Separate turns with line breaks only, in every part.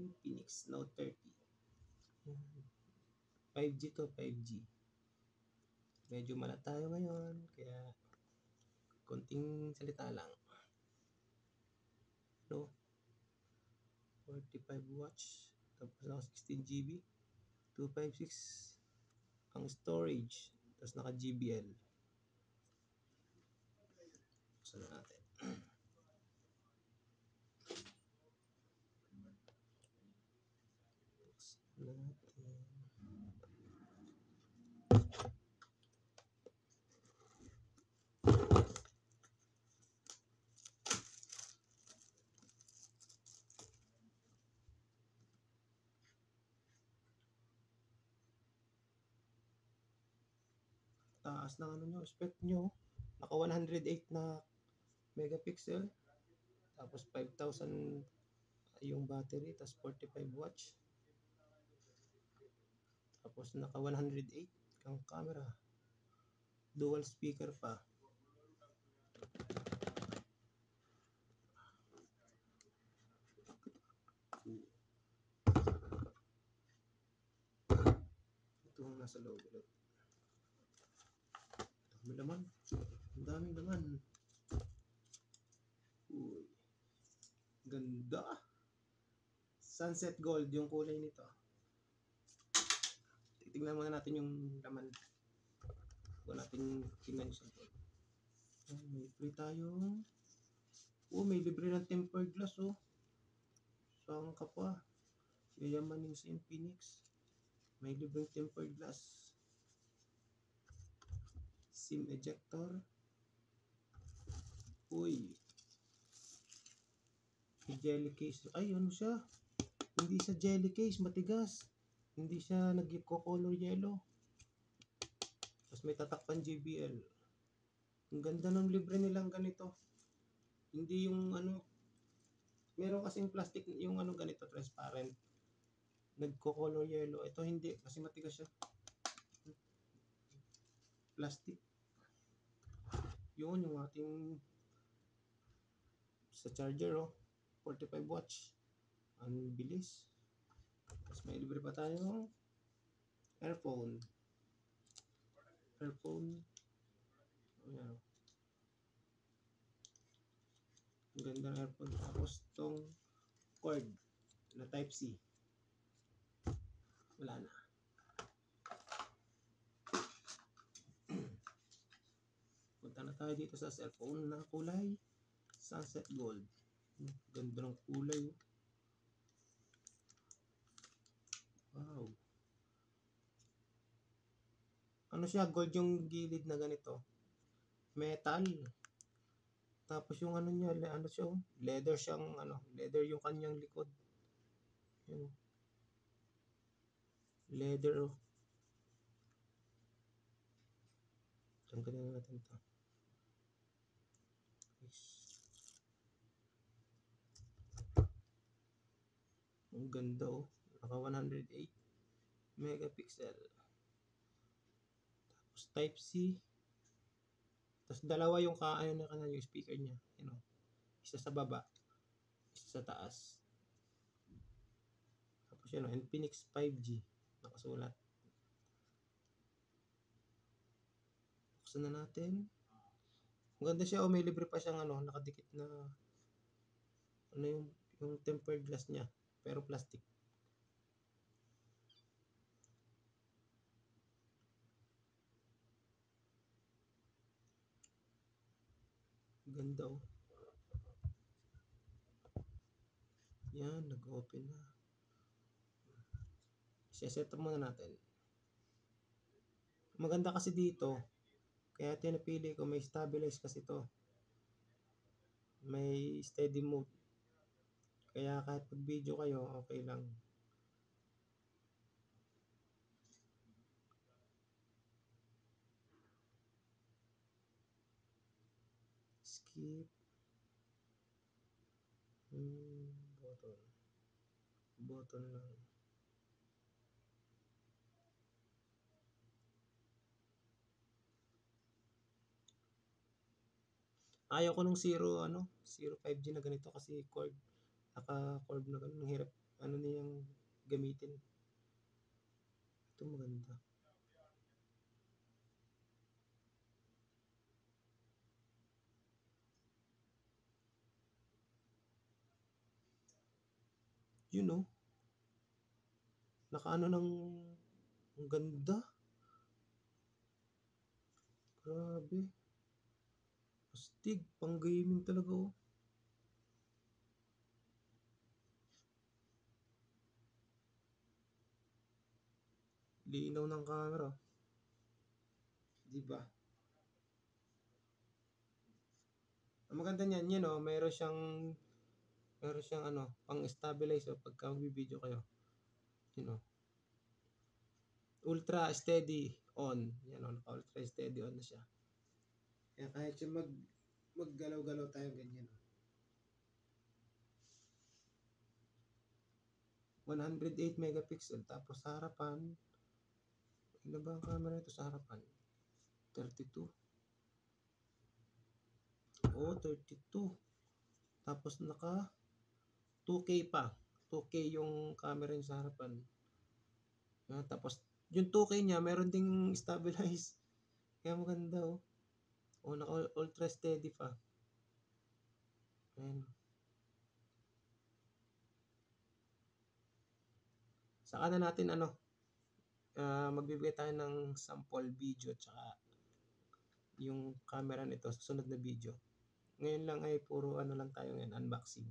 Infinix Note 30. 5G to 5G. Medyo malat tayo ngayon, kaya konting salita lang. No? 45 watts, tapos naka 16 GB, 256 ang storage, tapos naka GBL. Buksan na natin. Taas ng ano nyo, spec nyo. Naka 108 na megapixel. Tapos 5,000 yung battery, tapos 45 watts. Tapos naka 108 ang camera. Dual speaker pa. Ito ang nasa loob ulit. Dami laman. Ang daming laman. Uy. Ganda. Sunset gold yung kulay nito. Titignan muna natin yung laman. Huwag natin tingnan yung sample. May free tayo. Oh, may libre ng tempered glass oh. Saan ka pa? Yayamanin sa Infinix. May libreng tempered glass. SIM ejector. Uy. May jelly case. Ay, ano siya? Hindi siya jelly case, matigas. Hindi siya nag-color yellow. Tapos may tatakpan JBL. Ang ganda ng libre nilang ganito. Hindi yung ano, meron kasing plastic yung ano ganito, transparent. Nagko-color yellow. Ito hindi, kasi matigas siya. Plastic. Yun yung ating sa charger oh. 45 watts. Ang bilis. Tapos may libre pa tayo earphone. Ayan. Ang ganda ng earphone. Tapos tong cord na type C. Wala na. Punta na tayo dito sa cellphone na kulay sunset gold. Ganda ng kulay. Wow. Ano siya, gold yung gilid na ganito. Metal. Tapos yung ano niya, ano siya, leather siyang ano, leather yung kanyang likod. Yun. Leather oh. Tanggalin na natin ito. Ang ganda oh. Naka 108 megapixel. Tapos type C. Tapos dalawa yung ano na kanina yung speaker niya, you know. Isa sa baba, isa sa taas. Tapos yun, Infinix 5G nakasulat. Buksan na natin. Maganda siya, may libre pa siyang ano, nakadikit na ano yung tempered glass niya, pero plastic. Ganda oh. Yan, nag-open na. Set muna natin. Maganda kasi dito, kaya tinapili ko, may stabilize kasi to. May steady mode. Kaya kahit pag video kayo, okay lang. Skip. Button lang. Ayaw ko nung 05G na ganito kasi cord, naka-cord na ganun, hirap ano niyang gamitin. Ito maganda. You know, nakaano ng ang ganda. Grabe. Astig, pang gaming talaga oh. Linaw ng camera. Di ba? Ang maganda niyan, yun oh, meron siyang ano, pang-stabilize oh, pagka mag-video kayo. You know, ultra steady on. Yan oh, naka-ultra steady on na siya. Kaya kahit siya maggalaw-galaw tayo ganyan oh. 108 megapixel tapos sa harapan, ano ba ang camera ito sa harapan? 32. Oh, 32. Tapos naka 2K pa. 2K yung camera niya sa harapan. Tapos yung 2K niya meron ding stabilize. Kaya maganda oh. Oh, naka ultra steady pa. Ayan. Saka na natin ano, magbibigay tayo ng sample video tsaka yung camera nito sa sunod na video. Ngayon lang ay puro ano lang tayo ngayon, unboxing.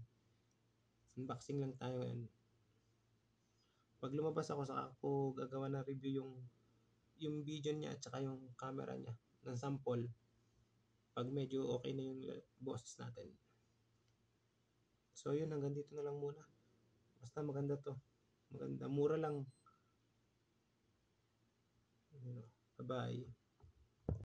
Unboxing lang tayo ngayon. Pag lumabas ako, saka ako gagawa ng review yung video niya at saka yung camera niya ng sample. Pag medyo okay na yung boses natin. So yun, hanggang dito na lang muna. Basta maganda to. Maganda, mura lang. Bye-bye.